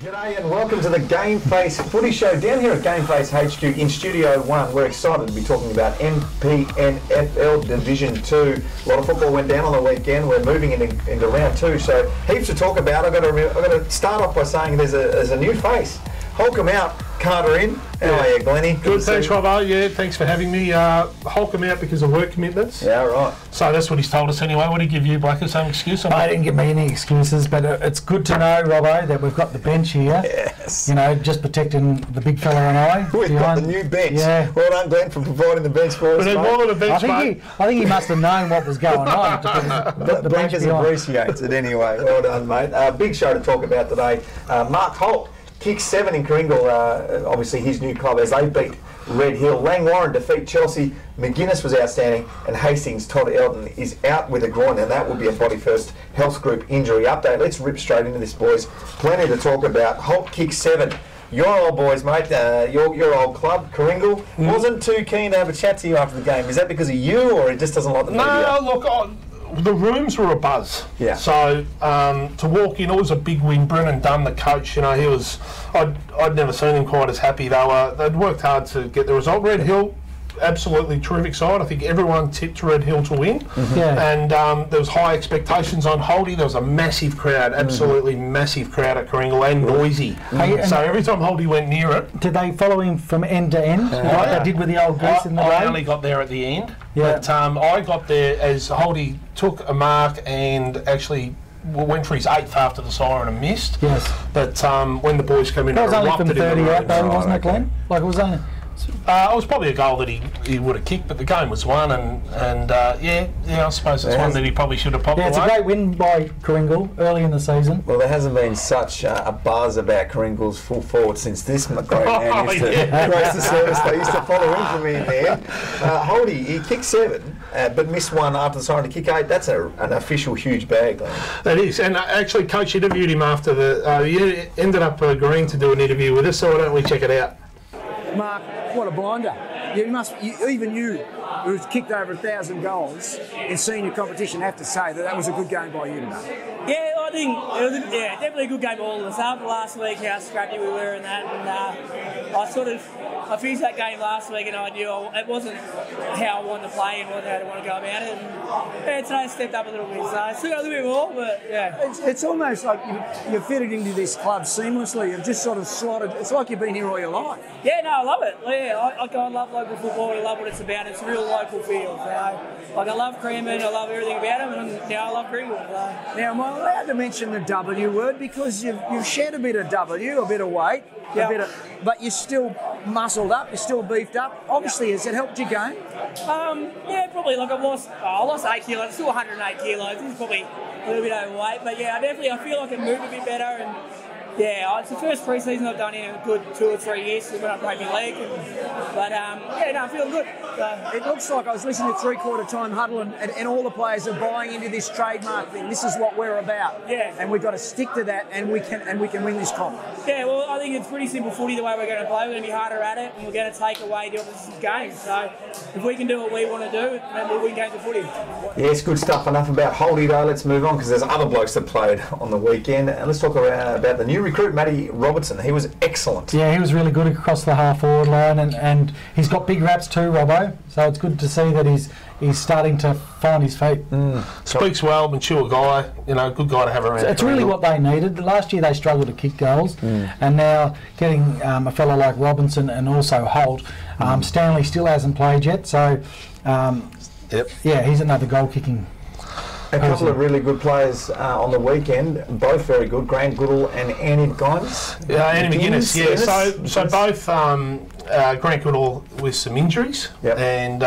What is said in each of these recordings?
G'day and welcome to the GameFace Footy Show down here at GameFace HQ in Studio 1. We're excited to be talking about MPNFL Division 2. A lot of football went down on the weekend. We're moving into round 2, so heaps to talk about. I've got to start off by saying there's a new face. Holcomb out, Carter in. How are you, Glennie? Good, thanks, Robbo. Yeah, thanks for having me. Holcomb out because of work commitments. Yeah, right. So that's what he's told us anyway. What did he give you, Blacker? Some excuse? I didn't give me any excuses, but it's good to know, Robbo, that we've got the bench here. Yes. You know, just protecting the big fella and I. We've got the new bench. Yeah. Well done, Glenn, for providing the bench for us. But more than a bench, I think he must have known what was going on. The Blackers appreciates it anyway. Well done, mate. Big show to talk about today. Mark Holt kicks 7 in Kringle, obviously his new club, as they beat Red Hill. Lang Warren defeat Chelsea. McGuinness was outstanding, and Hastings, Todd Elton, is out with a groin, and that will be a Body First Health Group injury update. Let's rip straight into this, boys. Plenty to talk about. Holt kicks 7. Your old boys, mate, your old club, Kringle, wasn't too keen to have a chat to you after the game. Is that because of you, or it just doesn't like the media? No, look, the rooms were a buzz. Yeah. So to walk in, it was a big win. Brennan Dunn, the coach, you know, he was. I'd never seen him quite as happy. They'd worked hard to get the result. Red Hill, absolutely terrific side. I think everyone tipped Red Hill to win. Yeah. And there was high expectations on Holdy. There was a massive crowd, absolutely massive crowd at Kringle, and noisy. So every time Holdy went near it, did they follow him from end to end, like they did with the old goose in the I only got there at the end. Yeah. But I got there as Holdy took a mark and actually went for his 8th after the siren and missed. Yes. But when the boys came in, that was only from 30 out though, wasn't it, Glenn? Like it was only. It was probably a goal that he would have kicked, but the game was won, and yeah, I suppose it's one that he probably should have popped away. It's a great win by Kringle early in the season. Well, there hasn't been such a buzz about Kringle's full forward since this great man used to grace the service. They used to follow in for me in there. Holdy, he kicked 7, but missed 1 after the siren to kick 8. That's an official huge bag, Glenn. That is, and actually, Coach interviewed him after he ended up agreeing to do an interview with us, so why don't we check it out? Mark, what a blinder. Even you, who's kicked over 1,000 goals in senior competition, have to say that was a good game by you today. Yeah, I think it was definitely a good game for all of us. After last week, how scrappy we were in that, and I finished that game last week and I knew it wasn't how I wanted to play and wasn't how I wanted to go about it. And today I stepped up a little bit, so still got a little bit more, but yeah. It's almost like you've fitted into this club seamlessly. You've just sort of slotted. It's like you've been here all your life. Yeah, no, I love it. Yeah, I love local football. I love what it's about. It's a real local feel. So, I love Creamman. I love everything about him, and now I love Greenwood. Now, am I allowed to mention the W word, because you've shed a bit of W, a bit of weight, but you're still muscled up. You're still beefed up. Obviously, has it helped your game? Yeah, probably. Like I lost 8 kilos. I'm still 108 kilos. This is probably a little bit overweight, but yeah, I feel like I move a bit better. And yeah, it's the first pre-season I've done in a good 2 or 3 years since when I played my league. I'm feeling good. It looks like I was listening to 3/4 time huddle, and all the players are buying into this trademark thing. This is what we're about. Yeah. And we've got to stick to that, and we can win this comp. Yeah, well, I think it's pretty simple footy the way we're going to play. We're going to be harder at it, and we're going to take away the opposition's game. So if we can do what we want to do, then we'll win games of footy. Yes, good stuff. Enough about Holdy though. Let's move on, because there's other blokes that played on the weekend. And let's talk about the new recruit, Matty Robertson. He was excellent. Yeah, he was really good across the half-forward line, and he's got big raps too, Robbo. So it's good to see that he's starting to find his feet. Speaks well, mature guy, good guy to have around. It's really what they needed. Last year they struggled to kick goals, and now getting a fellow like Robinson and also Holt. Stanley still hasn't played yet, so yeah, he's another goal-kicking. A couple of really good players on the weekend, both very good. Grant Goodall and Annie McGuinness. Yeah, Annie McGuinness. Yeah, so both Grant Goodall with some injuries, and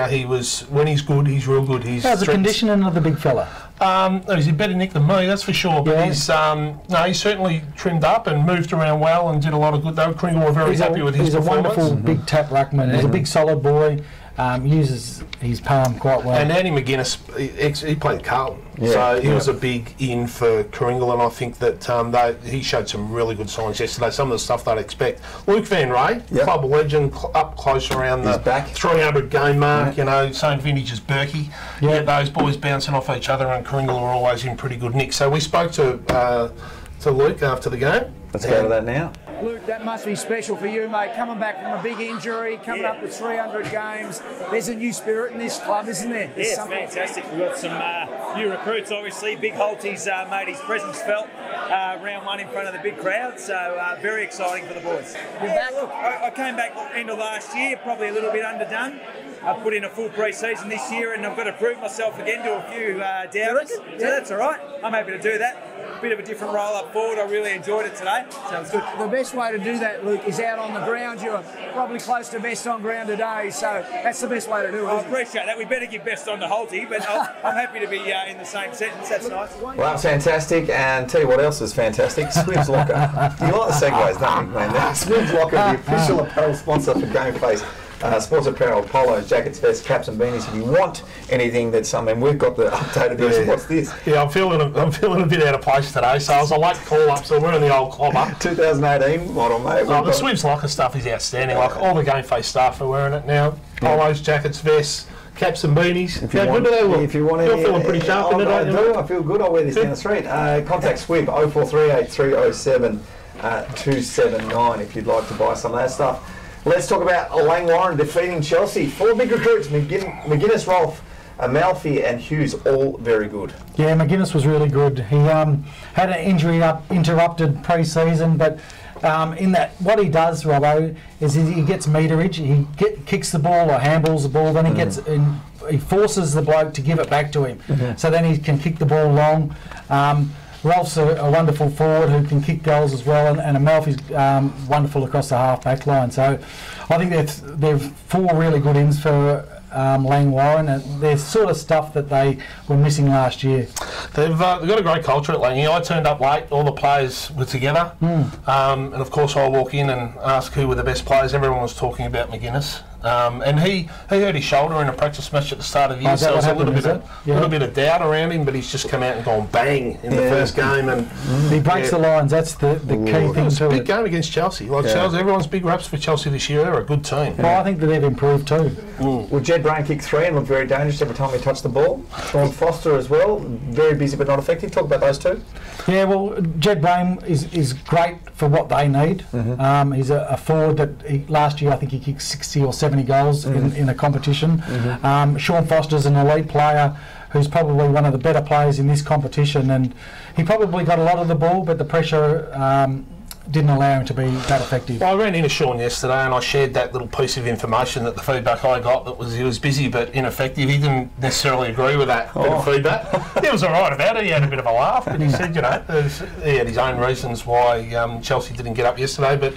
he was, when he's good, he's real good. How's the conditioning of the big fella? He's a better nick than me, that's for sure. But he's certainly trimmed up and moved around well and did a lot of good. Kringle were very happy with his performance. He's a wonderful big tap ruckman. He's a big solid boy. Uses his palm quite well. And Andy McGuinness, he played Carlton, so he was a big in for Kringle, and I think that he showed some really good signs yesterday. Some of the stuff they'd expect. Luke Van Ray, club legend, up close around the 300 game mark. Same vintage as Berkey. Yeah, those boys bouncing off each other, and Kringle are always in pretty good nick. So we spoke to to Luke after the game. Let's go to that now. Luke, that must be special for you, mate. Coming back from a big injury, coming up to 300 games. There's a new spirit in this club, isn't there? Yeah, it's fantastic. We've got some new recruits, obviously. Big Holty's made his presence felt round one in front of the big crowd, so very exciting for the boys. Look, I came back end of last year, probably a little bit underdone. I've put in a full pre-season this year and I've got to prove myself again to a few doubters, so that's all right. I'm happy to do that. Bit of a different role up forward. I really enjoyed it today. Sounds good. The best way to do that, Luke, is out on the ground. You're probably close to best on ground today, so that's the best way to do it. I appreciate that. We better give best on to Holty, but I'm happy to be in the same sentence. That's nice. Well, that's fantastic. And tell you what else is fantastic. Swib's Locker. You like the segues, don't you, man? Swib's Locker, the official apparel sponsor for GameFace. Sports apparel, polos, jackets, vests, caps and beanies. If you want anything that's, I mean, we've got the updated version. What's this? Yeah, I'm feeling a bit out of place today, so I was a late call-up, so we're in the old clobber. 2018 model, mate. The Swib's Locker stuff is outstanding. Like, all the GameFace staff are wearing it now. Polos, jackets, vests, caps and beanies. How good do they look? If you want You're feeling pretty sharp in it, aren't you? I feel good. I'll wear this down the street. Contact Swib 0438 307 279 if you'd like to buy some of that stuff. Let's talk about Lang Warren defeating Chelsea. 4 big recruits, McGuinness, Rolfe, Amalfi and Hughes, all very good. Yeah, McGuinness was really good. He had an injury interrupted pre-season, but in that, what he does, Robbo, is he gets meterage. He kicks the ball or handballs the ball, then he forces the bloke to give it back to him. So then he can kick the ball long. Rolfe's a wonderful forward who can kick goals as well, and Amalfi's wonderful across the half-back line. So I think they're 4 really good ins for Lang Warren, and they're sort of stuff that they were missing last year. They've got a great culture at Langy. I turned up late, all the players were together, and of course I walk in and ask who were the best players. Everyone was talking about McGuinness. And he hurt his shoulder in a practice match at the start of the year, so there was a little bit of doubt around him, but he's just come out and gone bang in the first game. And he breaks the lines, that's the key thing. It was a big game against Chelsea. Chelsea, everyone's big raps for Chelsea this year. They're a good team. Well, I think that they've improved too. Well, Jed Brain kicked 3 and looked very dangerous every time he touched the ball. Sean Foster as well, very busy but not effective. Talk about those two. Yeah, well, Jed Brain is great for what they need. He's a forward that last year I think he kicked 60 or 70 goals in a competition. Sean Foster's an elite player who's probably one of the better players in this competition, and he probably got a lot of the ball, but the pressure didn't allow him to be that effective. Well, I ran into Sean yesterday and I shared that little piece of information, that the feedback I got, that was he was busy but ineffective. He didn't necessarily agree with that bit of feedback. He was all right about it. He had a bit of a laugh, but he said, he had his own reasons why Chelsea didn't get up yesterday, but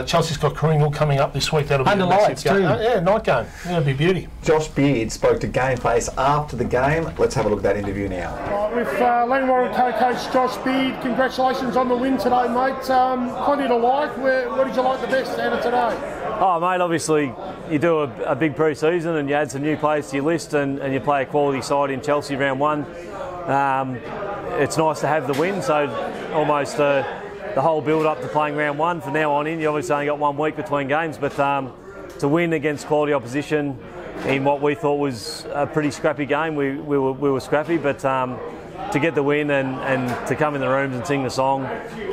Chelsea's got Kringle coming up this week. That'll be under lights too. Night game. It'll be beauty. Josh Beard spoke to GameFace after the game. Let's have a look at that interview now. With Lang Warren co-coach Josh Beard, congratulations on the win today, mate. Plenty to like. What did you like the best out of today? Oh, mate, obviously you do a big pre-season and you add some new players to your list and you play a quality side in Chelsea round 1. It's nice to have the win, so almost the whole build-up to playing round 1 from now on in. You obviously only got 1 week between games, but to win against quality opposition in what we thought was a pretty scrappy game, we were scrappy, but to get the win and to come in the rooms and sing the song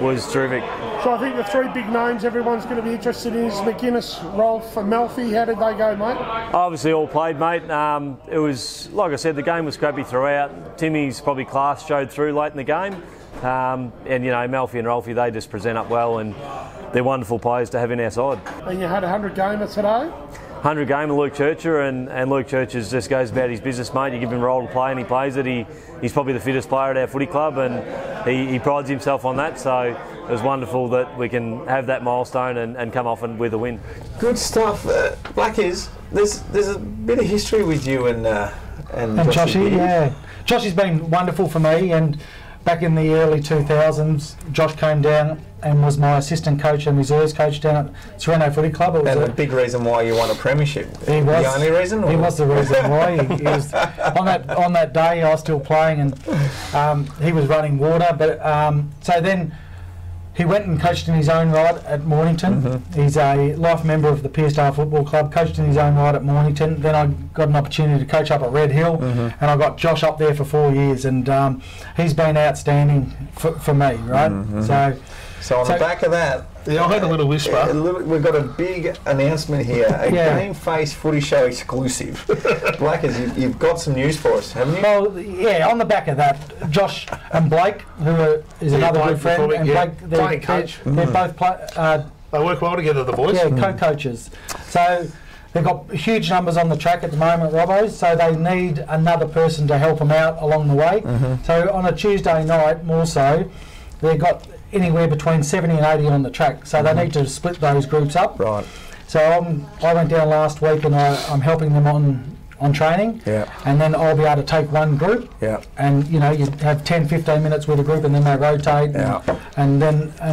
was terrific. So I think the 3 big names everyone's going to be interested in is McGuinness, Rolfe and Amalfi. How did they go, mate? Obviously all played, mate. It was, like I said, the game was scrappy throughout. Timmy's probably class showed through late in the game. And Amalfi and Rolfe, they just present up well and they're wonderful players to have in our side. And you had a 100-gamer today? 100-gamer Luke Churcher, and Luke Churcher just goes about his business, mate. You give him a role to play and he plays it. He's probably the fittest player at our footy club and he prides himself on that, so it was wonderful that we can have that milestone and come off with a win. Good stuff. Blackies, there's a bit of history with you and Joshy. Yeah, Joshy's been wonderful for me, and back in the early 2000s, Josh came down and was my assistant coach and reserves coach down at Sereno Footy Club. It was a big reason why you won a premiership. He was the only reason? Or? He was the reason why. He was on that day. I was still playing, and he was running water. But so then he went and coached in his own right at Mornington. He's a life member of the Piersdale Football Club, coached in his own right at Mornington. Then I got an opportunity to coach up at Red Hill, and I got Josh up there for 4 years, and he's been outstanding for me, right? So on the back of that, yeah, I heard a little whisper. We've got a big announcement here, a GameFace Footy Show exclusive. Blackers, you've got some news for us, haven't you? Well, yeah, on the back of that, Josh and Blake, is another good friend, and Blake, they're both they work well together, the boys. Yeah, co-coaches. So they've got huge numbers on the track at the moment, Robbo, so they need another person to help them out along the way. So on a Tuesday night, more so, they've got anywhere between 70 and 80 on the track, so they need to split those groups up. Right. So I went down last week and I'm helping them on training, and then I'll be able to take one group, and you have 10-15 minutes with a group, and then they rotate, and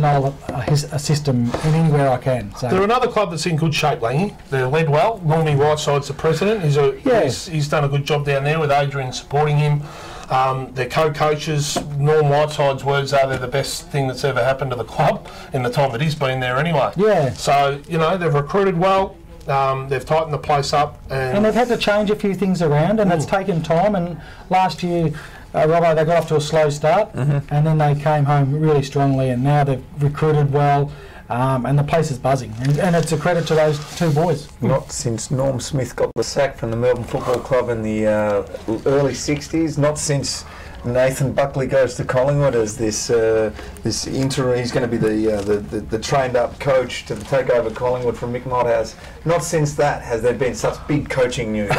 I'll assist them in anywhere I can. So they're another club that's in good shape, Langy. They're led well. Normie Whiteside's the president. He's done a good job down there with Adrian supporting him. Their co-coaches, Norm Whiteside's words are they're the best thing that's ever happened to the club in the time that he's been there anyway. Yeah. So, they've recruited well, they've tightened the place up. And they've had to change a few things around, and it's taken time. And last year, Robbo, they got off to a slow start, and then they came home really strongly, and now they've recruited well. And the place is buzzing, and it's a credit to those two boys. Not since Norm Smith got the sack from the Melbourne Football Club in the early 60s, not since Nathan Buckley goes to Collingwood as this interim. He's going to be the trained up coach to take over Collingwood from Mick Motthouse. Not since that has there been such big coaching news.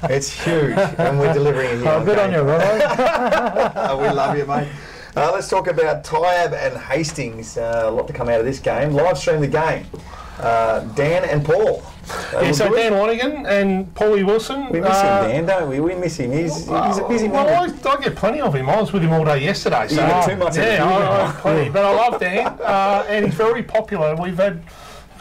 It's huge, and we're delivering it here. Good on you, Robbo. We love you, mate. Let's talk about Tyab and Hastings. A lot to come out of this game. Live stream the game. Dan and Paul. So Dan Lonigan and Paulie Wilson. We miss him, Dan, don't we? We miss him. He's a busy man. Well, I get plenty of him. I was with him all day yesterday. So you got too much. Yeah, I have plenty. But I love Dan, and he's very popular. We've got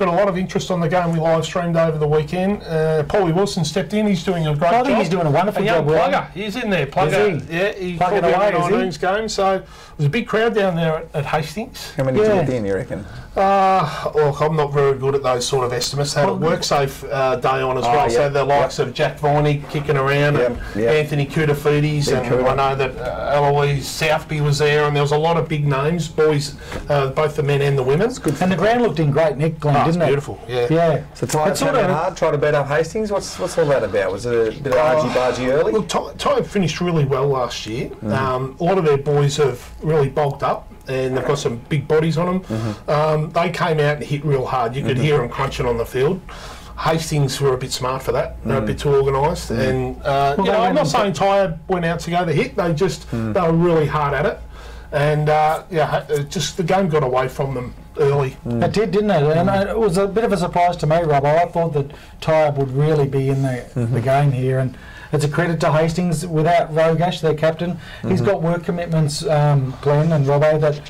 a lot of interest on the game. We live streamed over the weekend. Paulie Wilson stepped in. He's doing a great job. I think he's doing a wonderful job. Plugger. He's in there. Plugger. Yeah, he plugged away on Noon's game. So there's a big crowd down there at Hastings. How many did you get in, you reckon? Look, I'm not very good at those sort of estimates. They had a WorkSafe day on as well. So the likes of Jack Viney kicking around, and Anthony Koutafides, and I know that Eloise Southby was there, and there was a lot of big names, boys, both the men and the women. And the ground looked in great nick, Glenn, didn't it? Beautiful, yeah. So Tyab came out hard, tried to bet up Hastings. What's all that about? Was it a bit of argy-bargy early? Look, Tyab finished really well last year. A lot of their boys have really bulked up, and they've got some big bodies on them. They came out and hit real hard. You could hear them crunching on the field. Hastings were a bit smart for that. They're a bit too organised. And, I'm not saying Tyab went out to go the hit. They just, they were really hard at it. And, just the game got away from them early. It did, didn't it? And it was a bit of a surprise to me, Robbo. I thought that Tyab would really be in the game here. And it's a credit to Hastings. Without Rogash, their captain, he's got work commitments, Glenn and Robbo, that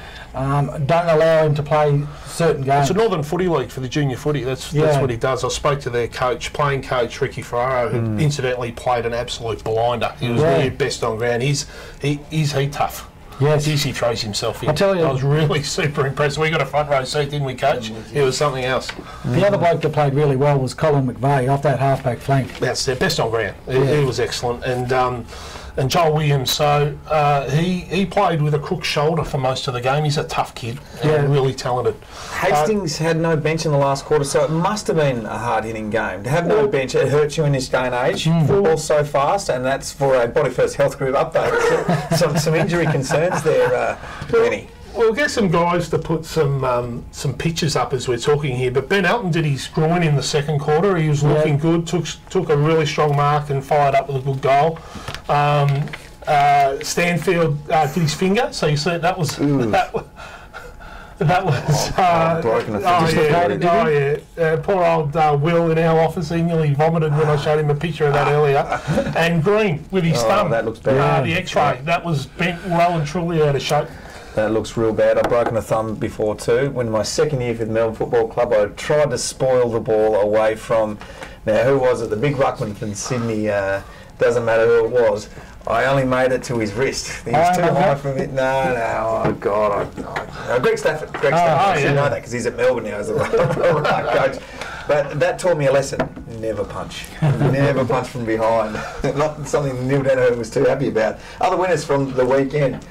don't allow him to play certain games. It's a Northern Footy League for the junior footy. That's what he does. I spoke to their playing coach, Ricky Ferraro, who incidentally played an absolute blinder. He was really best on ground. He's tough. Yes. He throws himself in. I tell you, I was really super impressed. We got a front row seat, didn't we, Coach? It was something else. The other bloke that played really well was Colin McVeigh off that halfback flank. That's their best on ground. He was excellent. And Joel Williams, so he played with a crook shoulder for most of the game. He's a tough kid, really talented. Hastings had no bench in the last quarter, so it must have been a hard-hitting game. To have no bench, it hurts you in this day and age. Football's so fast, and that's for a Body First Health Group update. some injury concerns there, Benny. We'll get some guys to put some pictures up as we're talking here. But Ben Elton did his groin in the second quarter. He was looking good. Took a really strong mark and fired up with a good goal. Stanfield did his finger, so you see that was broken a poor old Will in our office. He nearly vomited when I showed him a picture of that earlier. And Green with his thumb. That looks bad. The X-ray that was bent well and truly out of shape. That looks real bad. I've broken a thumb before too. When my second year for the Melbourne Football Club, I tried to spoil the ball away from, now who was it? The big ruckman from Sydney, doesn't matter who it was. I only made it to his wrist. He was too high from it. No, oh God. Greg Stafford. I should know that because he's at Melbourne now as a right coach. But that taught me a lesson. Never punch. Never punch from behind. Not something Neil Danaher was too happy about. Other winners from the weekend.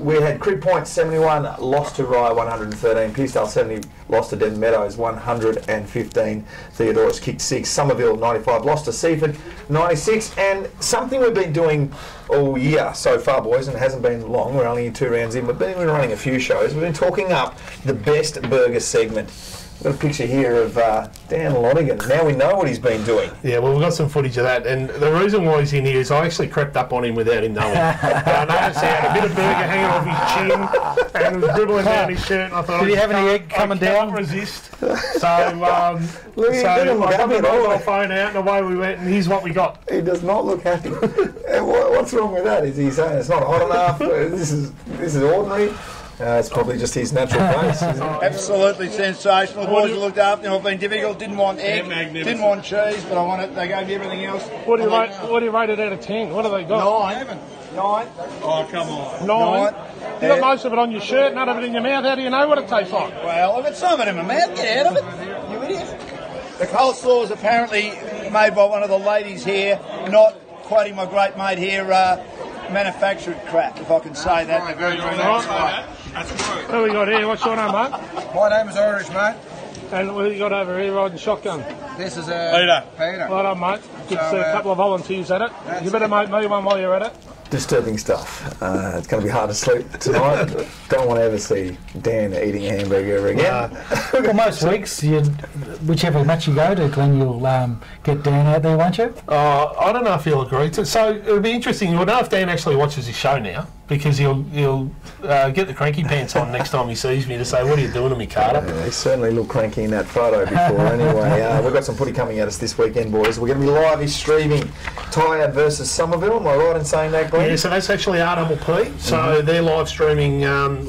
We had Crib Point 71, lost to Rye 113. Pearsdale 70, lost to Devon Meadows 115. Theodorus kicked 6. Somerville 95, lost to Seaford 96. And something we've been doing all year so far, boys, and it hasn't been long. We're only 2 rounds in. We've been running a few shows. We've been talking up the best burger segment. Got a picture here of Dan Lonigan. Now we know what he's been doing. Yeah, well, we've got some footage of that, and the reason why he's in here is I actually crept up on him without him knowing. I noticed he had a bit of burger hanging off his chin and was dribbling down his shirt. And I thought, did he have any egg coming down? I can't resist. So I got my mobile phone out, and away we went, and here's what we got. He does not look happy. What's wrong with that? Is he saying it's not hot enough? This is ordinary? It's probably just his natural face. Absolutely sensational. The boys have looked after him. I've been difficult. Didn't want egg, didn't want cheese, but I wanted. They gave me everything else. What do you rate it out of 10? What have they got? 9. Oh, come on. 9. You got most of it on your shirt, none of it in your mouth. How do you know what it tastes like? Well, I've got some of it in my mouth. Get out of it, you idiot. The coleslaw is apparently made by one of the ladies here, not quoting my great mate here, manufactured crap, if I can say that. Very nice. What have we got here? What's your name, mate? My name is Irish, mate. And what have you got over here riding shotgun? This is Peter. Well done, mate. Good to see a couple of volunteers at it. You better make me one while you're at it. Disturbing stuff. It's going to be hard to sleep tonight. Don't want to ever see Dan eating a hamburger ever again. Well, most weeks, whichever match you go to, Glenn, you'll get Dan out there, won't you? I don't know if he'll agree to. So it'll be interesting. You'll know if Dan actually watches his show now, because he'll get the cranky pants on next time he sees me to say, "What are you doing to me, Carter?" He certainly looked cranky in that photo before. Anyway, we've got some footy coming at us this weekend, boys. We're going to be live streaming Tyab versus Somerville. Am I right in saying that, Glenn? Yeah, so that's actually RPP. So they're live streaming.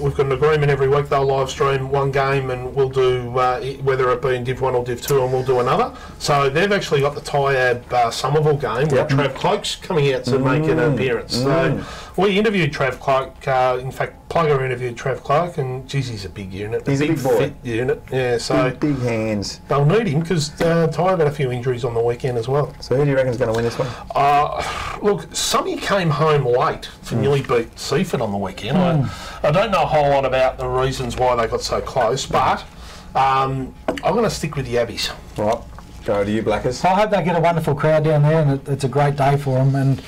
We've got an agreement every week. They'll live stream one game, and we'll do whether it be in Div 1 or Div 2, and we'll do another. So they've actually got the Tyab Somerville game where Trav Cloak's coming out to make an appearance. So we interviewed Trav Cloak. In fact, Plugger interviewed Trav Cloak, and geez, he's a big unit. He's a big boy. Fit unit. Yeah, so big hands. They'll need him because Tyab had a few injuries on the weekend as well. So who do you reckon's going to win this one? Look, Sonny came home late for nearly beat Seaford on the weekend. I don't know a whole lot about the reasons why they got so close, but I'm going to stick with the Abbies. Right, go to you, Blackers. I hope they get a wonderful crowd down there, and it's a great day for them. And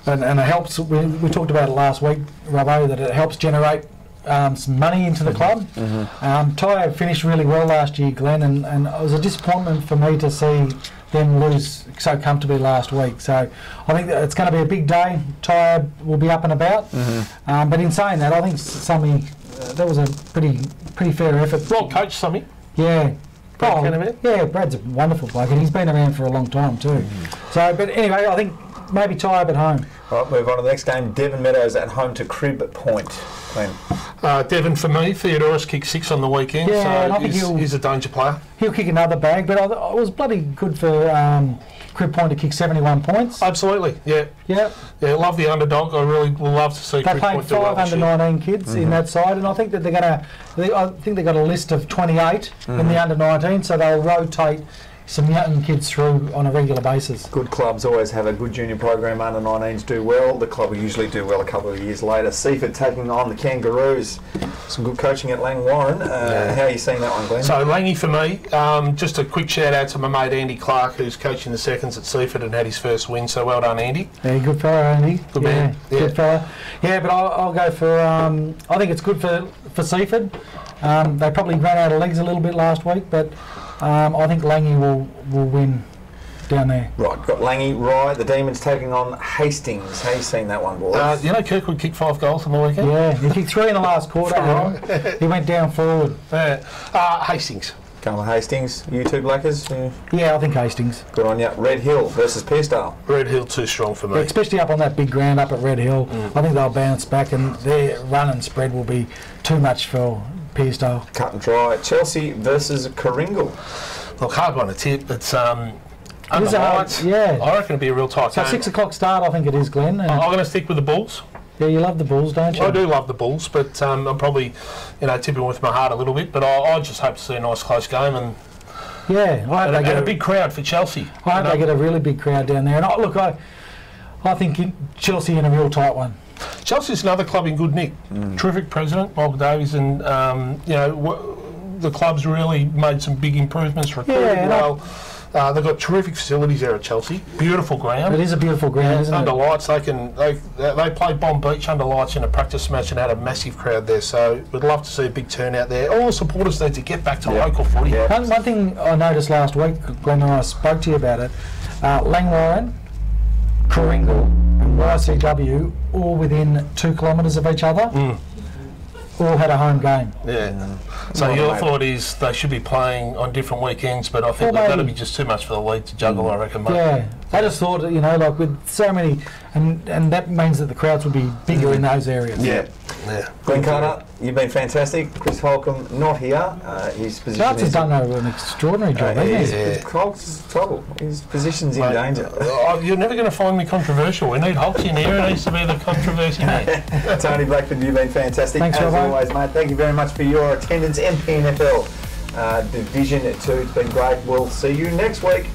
it helps. We talked about it last week, Robbo, that it helps generate some money into the club. Tyab finished really well last year, Glenn, and it was a disappointment for me to see them lose so comfortably last week. So I think that it's going to be a big day. Tyab will be up and about. But in saying that, I think Summy, that was a pretty fair effort. Well coached, Summy. Yeah. Yeah, Brad's a wonderful bloke, and he's been around for a long time too. So, but anyway, I think maybe Tyab at home. All right, move on to the next game. Devon Meadows at home to Crib Point. Devon for me. Theodorus kicked 6 on the weekend, yeah, so he's a danger player. He'll kick another bag, but it was bloody good for Crib Point to kick 71 points. Absolutely, yeah. Yeah, love the underdog. I really will love to see Crib Point do well. They played 5 under-19 kids in that side, and I think that they're going to. I think they've got a list of 28 in the under-19, so they'll rotate some young kids through on a regular basis. Good clubs always have a good junior program. Under-19s do well. The club will usually do well a couple of years later. Seaford taking on the Kangaroos. Some good coaching at Lang Warren. How are you seeing that one, Glenn? So Langy for me. Just a quick shout out to my mate Andy Clark, who's coaching the seconds at Seaford and had his first win. So well done, Andy. Yeah, good fella, Andy. Good man. Yeah. Good fella. Yeah, but I'll go for. I think it's good for Seaford. They probably ran out of legs a little bit last week, but I think Langy will win down there. Right, got Langy, Rye, the Demons taking on Hastings. How you seen that one, boys? You know Kirkwood kicked 5 goals on the weekend? Yeah, he kicked 3 in the last quarter. He went down forward. Hastings. Going with Hastings. You two, Blackers? Yeah, I think Hastings. Good on you. Red Hill versus Pearsdale. Red Hill too strong for me. Yeah, especially up on that big ground up at Red Hill. I think they'll bounce back, and their run and spread will be too much for Pearsdale. Cut and dry. Chelsea versus Coringal. Look, hard one to tip. It's yeah. I reckon it'll be a real tight game. So 6 o'clock start, I think it is, Glenn. I'm going to stick with the Bulls. Yeah, you love the Bulls, don't you? I do love the Bulls, but I'm probably, tipping with my heart a little bit. But I just hope to see a nice close game and I get a big crowd for Chelsea. I hope they get a really big crowd down there. And I think Chelsea in a real tight one. Chelsea's another club in good nick. Terrific president, Michael Davies, and the club's really made some big improvements. Recruited well. They've got terrific facilities there at Chelsea. Beautiful ground. It is a beautiful ground, isn't under it? lights, they played Bomb Beach under lights in a practice match and had a massive crowd there. So we'd love to see a big turnout there. All the supporters need to get back to local footy. One thing I noticed last week, Glenn, and I spoke to you about it, Langwarrin, Coringal and YCW all within 2 kilometres of each other. All had a home game. Yeah. So your thought is they should be playing on different weekends, but I think that'll be just too much for the league to juggle, I reckon, mate. Yeah. I just thought, like with so many, and that means that the crowds would be bigger in those areas. Yeah. Glenn Carter, you've been fantastic. Chris Holcomb, not here. His position Charles has done an extraordinary job, hasn't he? Holt's trouble. His position's in danger. You're never going to find me controversial. We need Holtz in here. It needs to be the controversy man. Tony Blackford, you've been fantastic. Thanks, as always, mate. Thank you very much for your attendance. MPNFL Division 2, it's been great. We'll see you next week.